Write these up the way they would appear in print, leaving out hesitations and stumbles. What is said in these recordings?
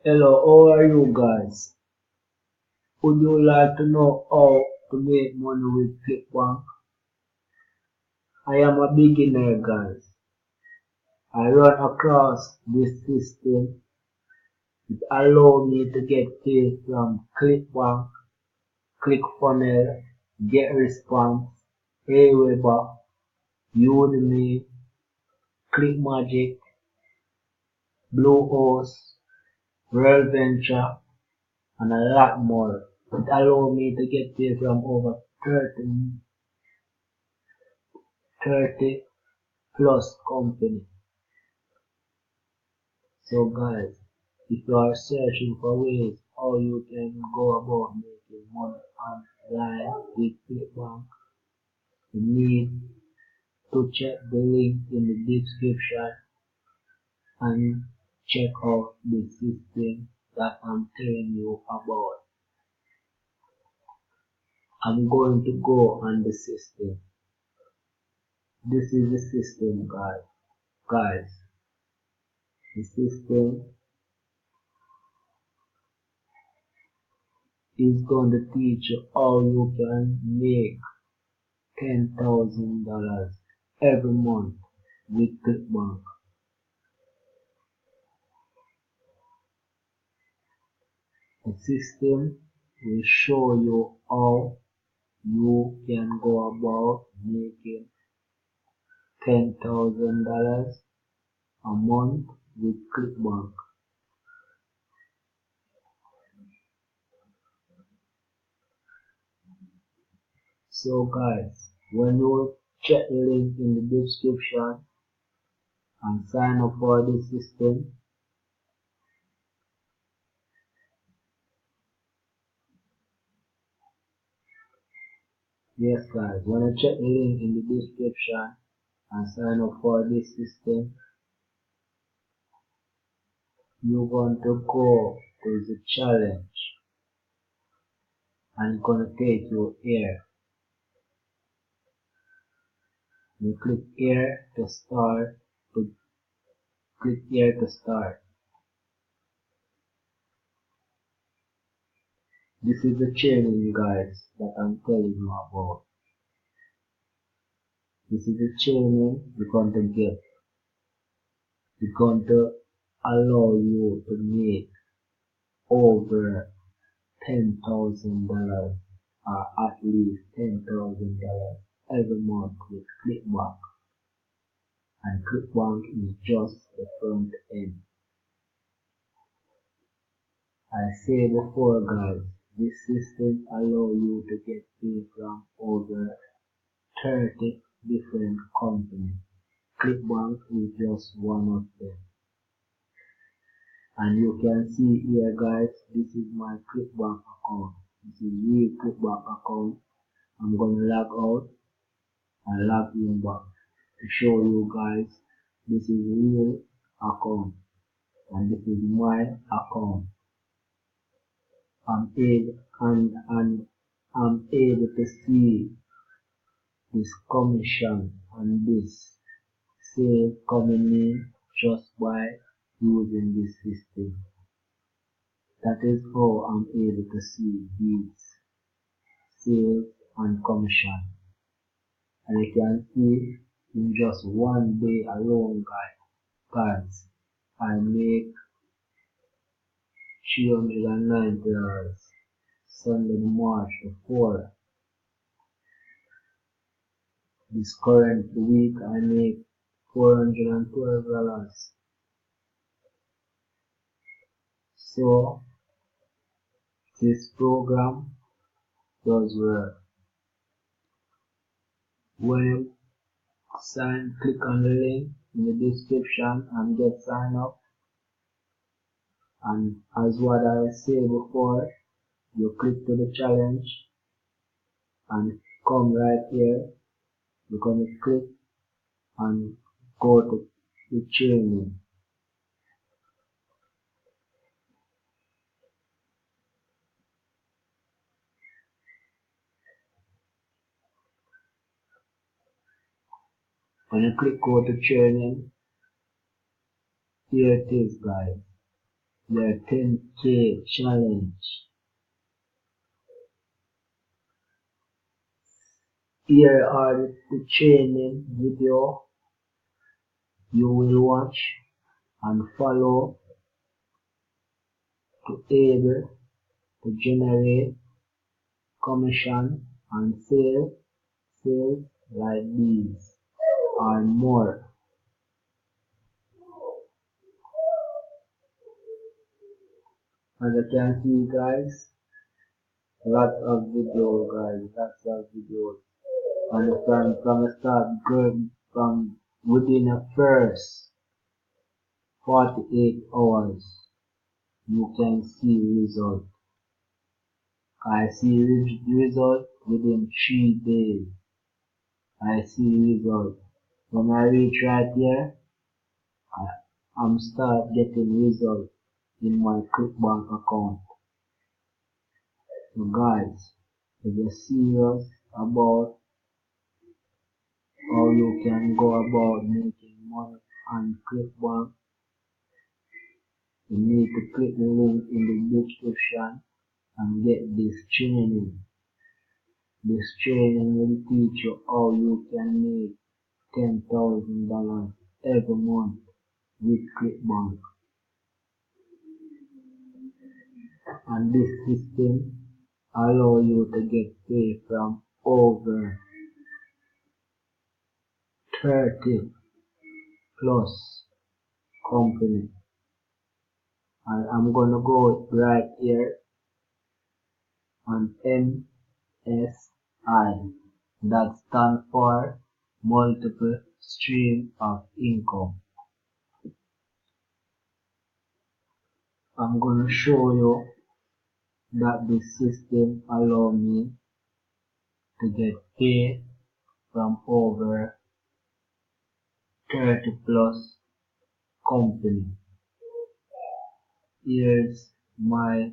Hello, how are you guys? Would you like to know how to make money with Clickbank? I am a beginner, guys. I run across this system. It allows me to get paid from Clickbank, ClickFunnels, GetResponse, Aweber, Udemy, ClickMagick, Bluehost, Real Venture, and a lot more. It allows me to get paid from over 30 plus company. So guys, if you are searching for ways how you can go about making money online with Clickbank, you need to check the link in the description and check out the system that I'm telling you about. I'm going to go on the system. This is the system, guys. The system is going to teach you how you can make $10,000 every month with Clickbank. The system will show you how you can go about making $10,000 a month with Clickbank. So guys, when you check the link in the description and sign up for the system, yes guys, when you check the link in the description and sign up for this system, you're going to go to the challenge and it's going to take you here. You click here to start, click here to start. This is the training guys that I'm telling you about. This is the training you're going to get. It's going to allow you to make over $10,000 or at least $10,000 every month with Clickbank. And Clickbank is just the front end. I said before guys, this system allows you to get paid from over 30 different companies. Clickbank is just one of them. And you can see here guys, this is my Clickbank account. This is real Clickbank account. I'm gonna log out and log in back to show you guys this is real account and this is my account. I'm able to see this commission and this sale coming in just by using this system. That is how I'm able to see these sales and commission. And you can see in just one day alone guys, I make $390. Sunday, March the 4th. This current week I make $412. So this program does work. When you click on the link in the description and get signed up, and as what I said before, you click to the challenge and come right here. You're gonna click and go to the training. When you click go to training, here it is guys. their 10K challenge. Here are the training video you will watch and follow to able to generate commission and sales like these and more. As you can see guys, lots of videos guys, lots of videos. And from the start growing from within the first 48 hours you can see result. I see result within 3 days. I see result. When I reach right here, I'm start getting result in my Clickbank account. So guys, if you're serious about how you can go about making money on Clickbank, you need to click the link in the description and get this training. This training will teach you how you can make $10,000 every month with Clickbank. And this system allow you to get paid from over 30 plus company. And I'm gonna go right here on MSI. That stands for multiple stream of income. I'm gonna show you that this system allow me to get paid from over 30 plus company. Here's my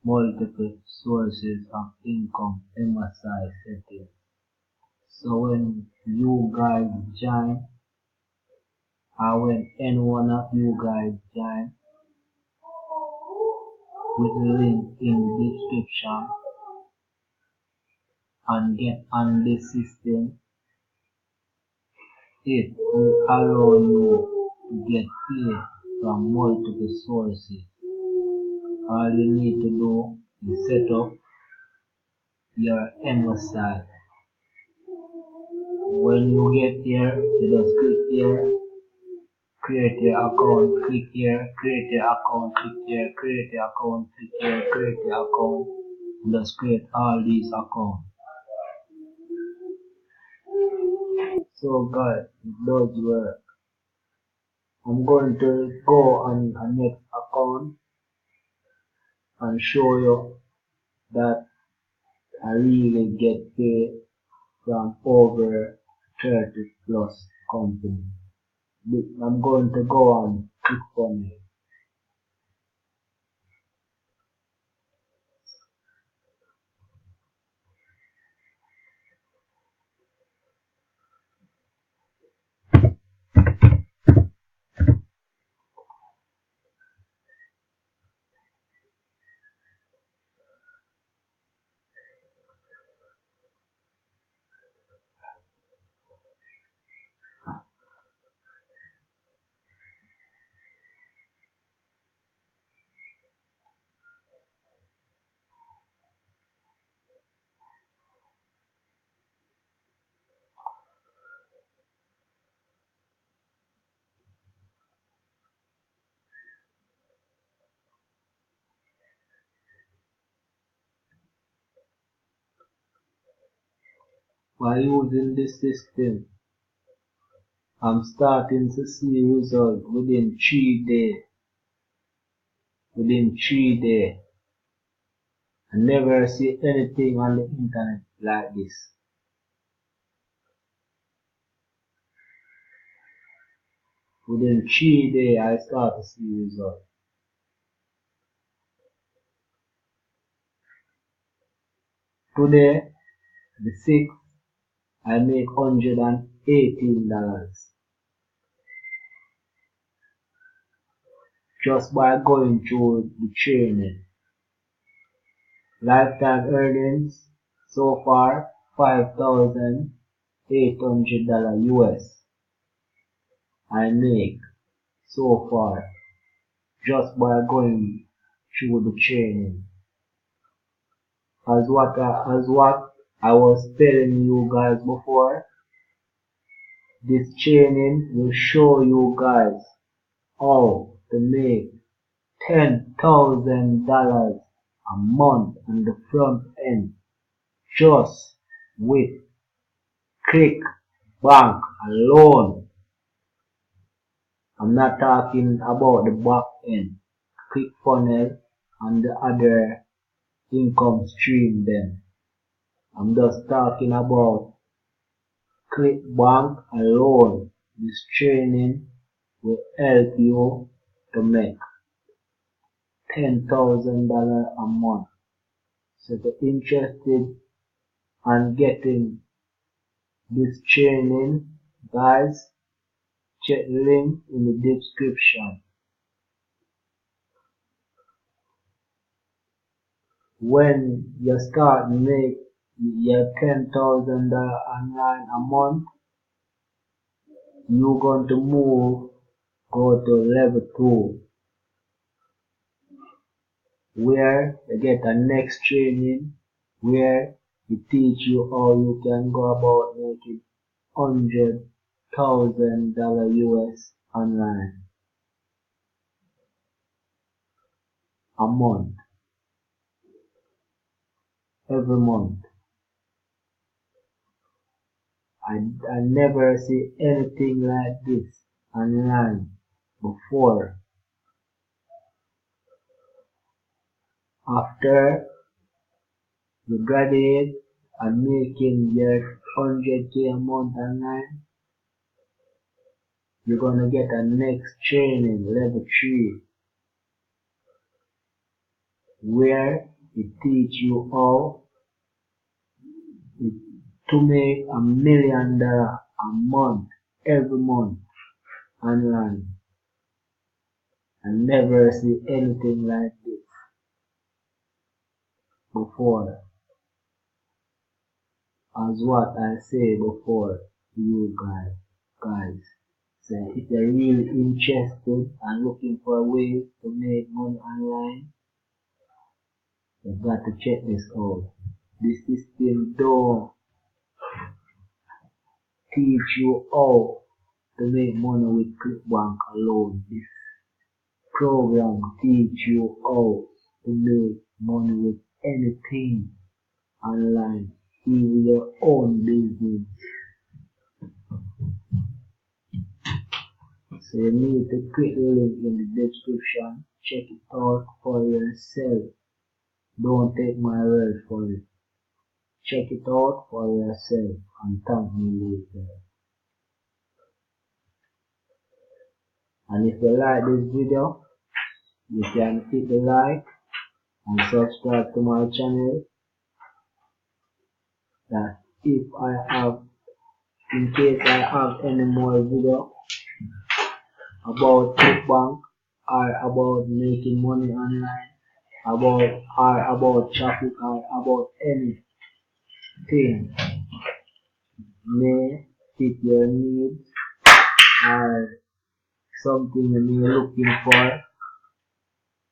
multiple sources of income MSI setting. So when you guys join, or when any one of you guys join with the link in the description and get on this system, it will allow you to get paid from multiple sources. All you need to do is set up your MSI. When you get here, you just click here, create your account, click here, create your account, click here, create your account, click here, create your account, and just create all these accounts. So guys, it does work. I'm going to go on a next account and show you that I really get paid from over 30 plus company. I'm going to go on Clickbank. By using this system, I'm starting to see results within 3 days. Within 3 days. I never see anything on the internet like this. Within 3 days, I start to see results. Today, the 6th, I make $118. just by going through the training. Lifetime earnings so far $5,800 US I make so far just by going through the training. As what I was telling you guys before, this training will show you guys how to make $10,000 a month on the front end just with Clickbank alone. I'm not talking about the back end, ClickFunnels and the other income stream then. I'm just talking about Clickbank alone. This training will help you to make $10,000 a month. So if you're interested in getting this training, guys, check the link in the description. When you start make your $10,000 online a month, you're going to go to level 2, where you get a next training where it teach you how you can go about making $100,000 US online a month, every month. I never see anything like this online before. After you graduate and making your 100K a month online, you're gonna get a next training, level 3, where it teach you how to make $1 million a month, every month, online. I never see anything like this before. As what I say before to you guys. So if you're really interested and looking for ways to make money online, you've got to check this out. This system don't teach you how to make money with Clickbank alone. This program teach you how to make money with anything online, even your own business. So you need to click the link in the description, check it out for yourself. Don't take my word for it. Check it out for yourself and thank me later. And if you like this video, you can hit the like and subscribe to my channel. That if in case I have any more video about Clickbank or about making money online, about traffic or about anything may fit your needs or something you may looking for,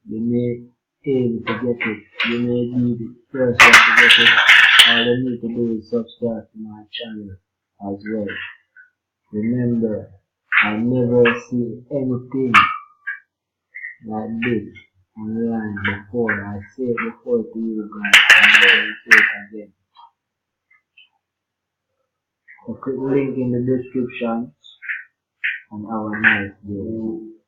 you may aim to get it. You may be the first one to get it. All you need to do is subscribe to my channel as well. Remember, I never see anything like this online before. I say it before to you guys, and I will say it again. So click the link in the description and have a nice day.